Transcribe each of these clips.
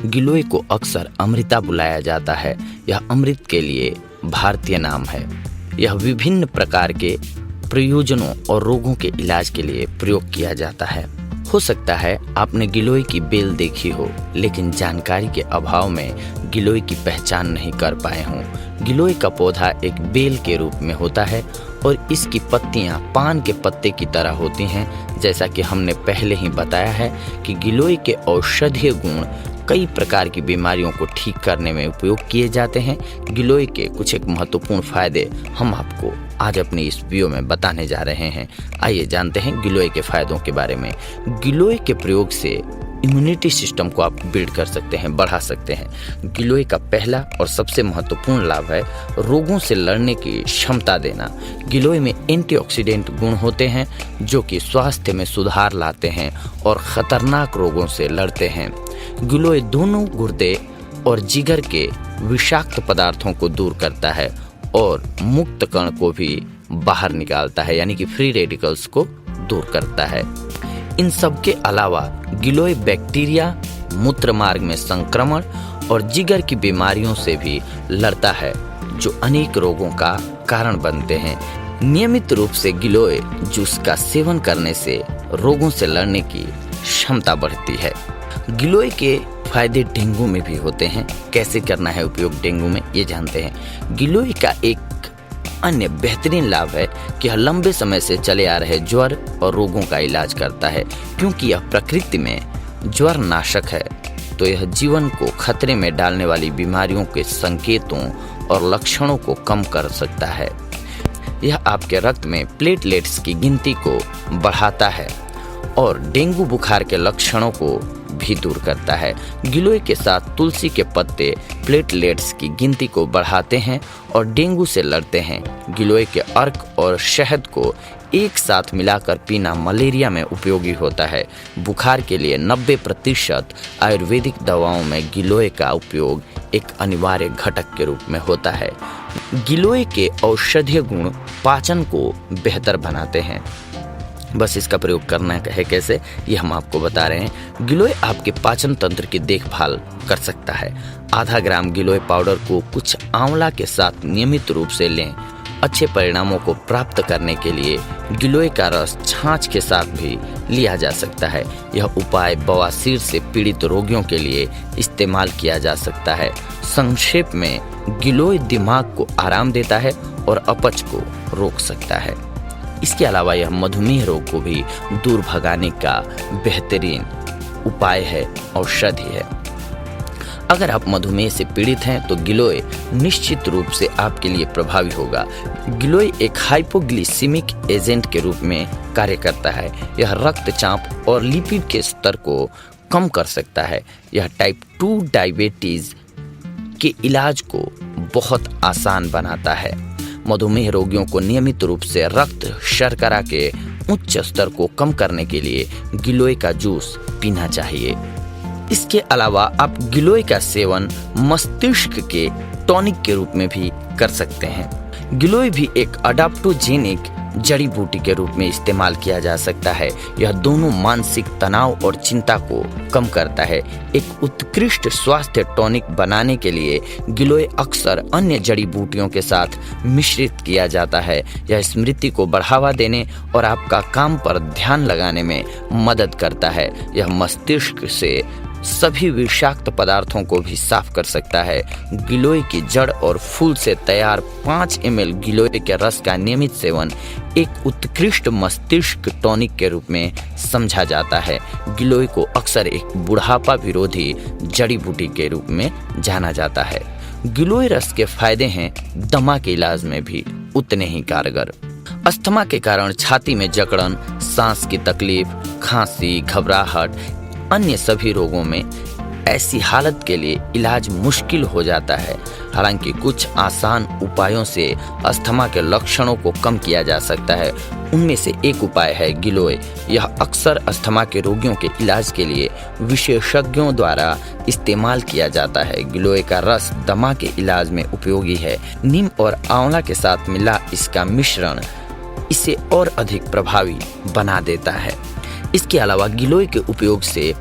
गिलोय को अक्सर अमृता बुलाया जाता है। यह अमृत के लिए भारतीय नाम है। यह विभिन्न प्रकार के प्रयोजनों और रोगों के इलाज के लिए प्रयोग किया जाता है। हो सकता है आपने गिलोय की बेल देखी हो, लेकिन जानकारी के अभाव में गिलोय की पहचान नहीं कर पाए हों। गिलोय का पौधा एक बेल के रूप में होता है और इसकी पत्तियां पान के पत्ते की तरह होती हैं। जैसा कि हमने पहले ही बताया है कि गिलोय के औषधीय गुण कई प्रकार की बीमारियों को ठीक करने में उपयोग किए जाते हैं। गिलोय के कुछ एक महत्वपूर्ण फायदे हम आपको आज अपनी इस वीडियो में बताने जा रहे हैं। आइए जानते हैं गिलोय के फायदों के बारे में। गिलोय के प्रयोग से इम्यूनिटी सिस्टम को आप बिल्ड कर सकते हैं, बढ़ा सकते हैं। गिलोय का पहला और सबसे महत्वपूर्ण लाभ है रोगों से लड़ने की क्षमता देना। गिलोय में एंटीऑक्सीडेंट गुण होते हैं जो कि स्वास्थ्य में सुधार लाते हैं और खतरनाक रोगों से लड़ते हैं। गिलोय दोनों गुर्दे और जिगर के विषाक्त पदार्थों को दूर करता है और मुक्त कण को भी बाहर निकालता है, यानी कि फ्री रेडिकल्स को दूर करता है। इन सब के अलावा गिलोय बैक्टीरिया, मूत्र मार्ग में संक्रमण और जिगर की बीमारियों से भी लड़ता है जो अनेक रोगों का कारण बनते हैं। नियमित रूप से गिलोय जूस का सेवन करने से रोगों से लड़ने की क्षमता बढ़ती है। गिलोय के फायदे डेंगू में भी होते हैं। कैसे करना है उपयोग डेंगू में, ये जानते हैं। गिलोय का एक अन्य बेहतरीन लाभ है कि यह लंबे समय से चले आ रहे ज्वर और रोगों का इलाज करता है। क्योंकि यह प्रकृति में ज्वर नाशक है, तो यह जीवन को खतरे में डालने वाली बीमारियों के संकेतों और लक्षणों को कम कर सकता है। यह आपके रक्त में प्लेटलेट्स की गिनती को बढ़ाता है और डेंगू बुखार के लक्षणों को भी दूर करता है। गिलोय के साथ तुलसी के पत्ते प्लेटलेट्स की गिनती को बढ़ाते हैं और डेंगू से लड़ते हैं। गिलोय के अर्क और शहद को एक साथ मिलाकर पीना मलेरिया में उपयोगी होता है। बुखार के लिए 90% आयुर्वेदिक दवाओं में गिलोय का उपयोग एक अनिवार्य घटक के रूप में होता है। गिलोय के औषधीय गुण पाचन को बेहतर बनाते हैं। बस इसका प्रयोग करना है कैसे, ये हम आपको बता रहे हैं। गिलोय आपके पाचन तंत्र की देखभाल कर सकता है। आधा ग्राम गिलोय पाउडर को कुछ आंवला के साथ नियमित रूप से लें। अच्छे परिणामों को प्राप्त करने के लिए गिलोय का रस छाछ के साथ भी लिया जा सकता है। यह उपाय बवासीर से पीड़ित रोगियों के लिए इस्तेमाल किया जा सकता है। संक्षेप में, गिलोय दिमाग को आराम देता है और अपच को रोक सकता है। इसके अलावा यह मधुमेह रोग को भी दूर भगाने का बेहतरीन उपाय है, औषधि है। अगर आप मधुमेह से पीड़ित हैं तो गिलोय निश्चित रूप से आपके लिए प्रभावी होगा। गिलोय एक हाइपोग्लिसिमिक एजेंट के रूप में कार्य करता है। यह रक्तचाप और लिपिड के स्तर को कम कर सकता है। यह टाइप 2 डायबिटीज के इलाज को बहुत आसान बनाता है। मधुमेह रोगियों को नियमित रूप से रक्त शर्करा के उच्च स्तर को कम करने के लिए गिलोय का जूस पीना चाहिए। इसके अलावा आप गिलोय का सेवन मस्तिष्क के टॉनिक के रूप में भी कर सकते हैं। गिलोय भी एक अडाप्टोजेनिक जड़ी बूटी के रूप में इस्तेमाल किया जा सकता है। यह दोनों मानसिक तनाव और चिंता को कम करता है। एक उत्कृष्ट स्वास्थ्य टॉनिक बनाने के लिए गिलोय अक्सर अन्य जड़ी बूटियों के साथ मिश्रित किया जाता है। यह स्मृति को बढ़ावा देने और आपका काम पर ध्यान लगाने में मदद करता है। यह मस्तिष्क से सभी विषाक्त पदार्थों को भी साफ कर सकता है। गिलोय की जड़ और फूल से तैयार 5 ml गिलोय के रस का नियमित सेवन एक उत्कृष्ट मस्तिष्क टॉनिक के रूप में समझा जाता है। गिलोय को अक्सर एक बुढ़ापा विरोधी जड़ी बूटी के रूप में जाना जाता है। गिलोय रस के फायदे हैं दमा के इलाज में भी उतने ही कारगर। अस्थमा के कारण छाती में जकड़न, सांस की तकलीफ, खांसी, घबराहट, अन्य सभी रोगों में ऐसी हालत के लिए इलाज मुश्किल हो जाता है। हालांकि कुछ आसान उपायों से अस्थमा के लक्षणों को कम किया जा सकता है। उनमें से एक उपाय है गिलोय। यह अक्सर अस्थमा के रोगियों के इलाज के लिए विशेषज्ञों द्वारा इस्तेमाल किया जाता है। गिलोय का रस दमा के इलाज में उपयोगी है। नीम और आंवला के साथ मिला इसका मिश्रण इसे और अधिक प्रभावी बना देता है। इसके अलावा गिलोय के उपयोग से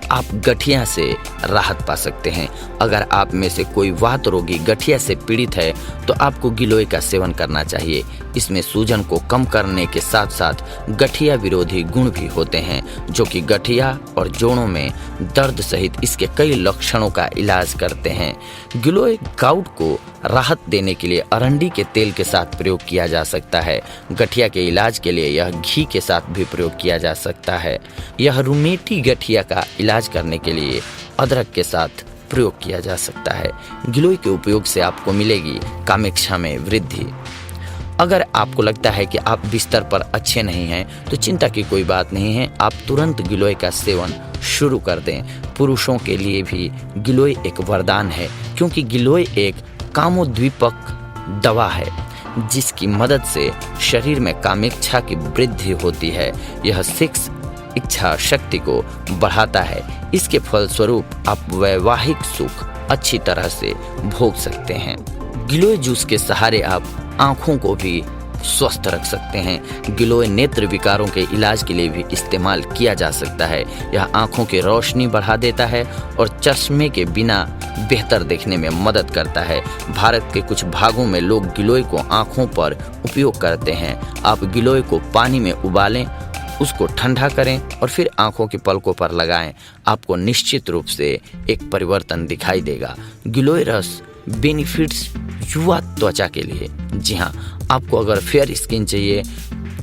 आप गठिया से राहत पा सकते हैं। अगर आप में से कोई वात रोगी गठिया से पीड़ित है तो आपको गिलोय का सेवन करना चाहिए। इसमें सूजन को कम करने के साथ साथ गठिया विरोधी गुण भी होते हैं, जो कि गठिया और जोड़ों में दर्द सहित इसके कई लक्षणों का इलाज करते हैं। गिलोय गाउट को राहत देने के लिए अरंडी के तेल के साथ प्रयोग किया जा सकता है। गठिया के इलाज के लिए यह घी के साथ भी प्रयोग किया जा सकता है। यह रूमेटी गठिया का इलाज करने के लिए अदरक के साथ प्रयोग किया जा सकता है। गिलोय के उपयोग से आपको मिलेगी कामेक्षा में वृद्धि। अगर आपको लगता है कि आप बिस्तर पर अच्छे नहीं हैं तो चिंता की कोई बात नहीं है, आप तुरंत गिलोय का सेवन शुरू कर दें। पुरुषों के लिए भी गिलोय एक वरदान है, क्योंकि गिलोय एक कामोद्दीपक दवा है जिसकी मदद से शरीर में कामेक्षा की वृद्धि होती है। यह सेक्स इच्छा शक्ति को बढ़ाता है। इसके फलस्वरूप आप वैवाहिक सुख अच्छी तरह से भोग सकते हैं। गिलोय जूस के सहारे आप आँखों को भी स्वस्थ रख सकते हैं। गिलोय नेत्र विकारों के इलाज के लिए भी इस्तेमाल किया जा सकता है। यह आँखों की रोशनी बढ़ा देता है और चश्मे के बिना बेहतर देखने में मदद करता है। भारत के कुछ भागों में लोग गिलोय को आँखों पर उपयोग करते हैं। आप गिलोय को पानी में उबालें, उसको ठंडा करें और फिर आँखों की पलकों पर लगाएं। आपको निश्चित रूप से एक परिवर्तन दिखाई देगा। गिलोय रस बेनिफिट्स युवा त्वचा के लिए। जी हाँ, आपको अगर फेयर स्किन चाहिए,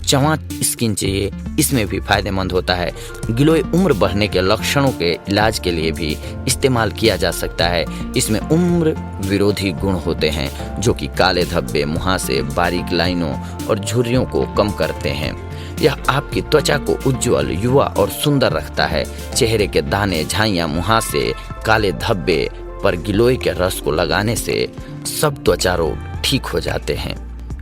चमक स्किन चाहिए, इसमें भी फायदेमंद होता है। गिलोय उम्र बढ़ने के लक्षणों के इलाज के लिए भी इस्तेमाल किया जा सकता है। इसमें उम्र विरोधी गुण होते हैं जो कि काले धब्बे, मुहासे, बारीक लाइनों और झुर्रियों को कम करते हैं। यह आपकी त्वचा को उज्जवल, युवा और सुंदर रखता है। चेहरे के दाने, झाइयाँ, मुहासे, काले धब्बे पर गिलोय के रस को लगाने से सब त्वचा रोग ठीक हो जाते हैं।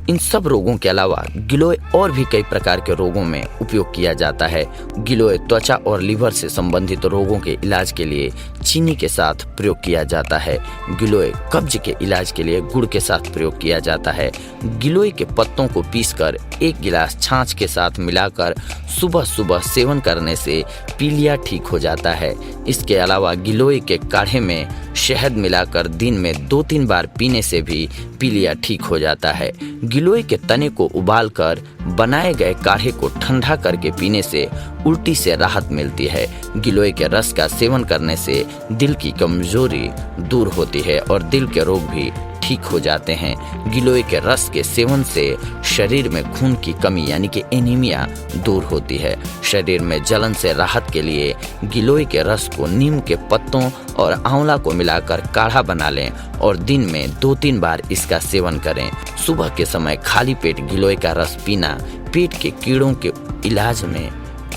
इन सब रोगों के अलावा गिलोय और भी कई प्रकार के रोगों में उपयोग किया जाता है। गिलोय त्वचा और लीवर से संबंधित रोगों के इलाज के लिए चीनी के साथ प्रयोग किया जाता है। गिलोय कब्ज के इलाज के लिए गुड़ के साथ प्रयोग किया जाता है। गिलोय के पत्तों को पीसकर 1 गिलास छाछ के साथ मिलाकर सुबह सुबह सेवन करने से पीलिया ठीक हो जाता है। इसके अलावा गिलोय के काढ़े में शहद मिलाकर दिन में 2-3 बार पीने से भी पीलिया ठीक हो जाता है। गिलोय के तने को उबालकर बनाए गए काढ़े को ठंडा करके पीने से उल्टी से राहत मिलती है। गिलोय के रस का सेवन करने से दिल की कमजोरी दूर होती है और दिल के रोग भी ठीक हो जाते हैं। गिलोय के रस के सेवन से शरीर में खून की कमी यानी कि एनीमिया दूर होती है। शरीर में जलन से राहत के लिए गिलोय के रस को नीम के पत्तों और आंवला को मिलाकर काढ़ा बना लें और दिन में 2-3 बार इसका सेवन करें। सुबह के समय खाली पेट गिलोय का रस पीना पेट के कीड़ों के इलाज में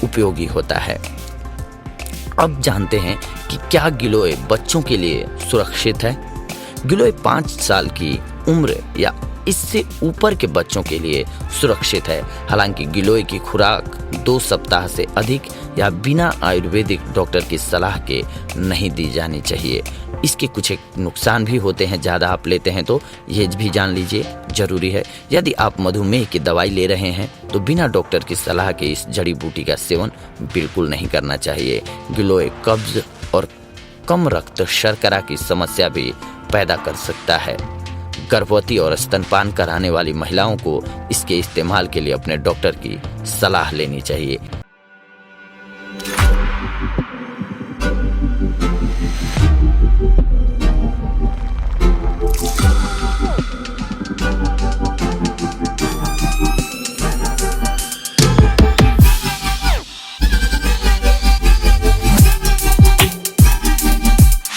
उपयोगी होता है। अब जानते हैं कि क्या गिलोय बच्चों के लिए सुरक्षित है। गिलोय 5 साल की उम्र या इससे ऊपर के बच्चों के लिए सुरक्षित है। हालांकि गिलोय की खुराक 2 सप्ताह से अधिक या बिना आयुर्वेदिक डॉक्टर की सलाह के नहीं दी जानी चाहिए। इसके कुछ एक नुकसान भी होते हैं, ज़्यादा आप लेते हैं तो ये भी जान लीजिए, जरूरी है। यदि आप मधुमेह की दवाई ले रहे हैं तो बिना डॉक्टर की सलाह के इस जड़ी बूटी का सेवन बिल्कुल नहीं करना चाहिए। गिलोय कब्ज और कम रक्त शर्करा की समस्या भी पैदा कर सकता है। गर्भवती और स्तनपान कराने वाली महिलाओं को इसके इस्तेमाल के लिए अपने डॉक्टर की सलाह लेनी चाहिए।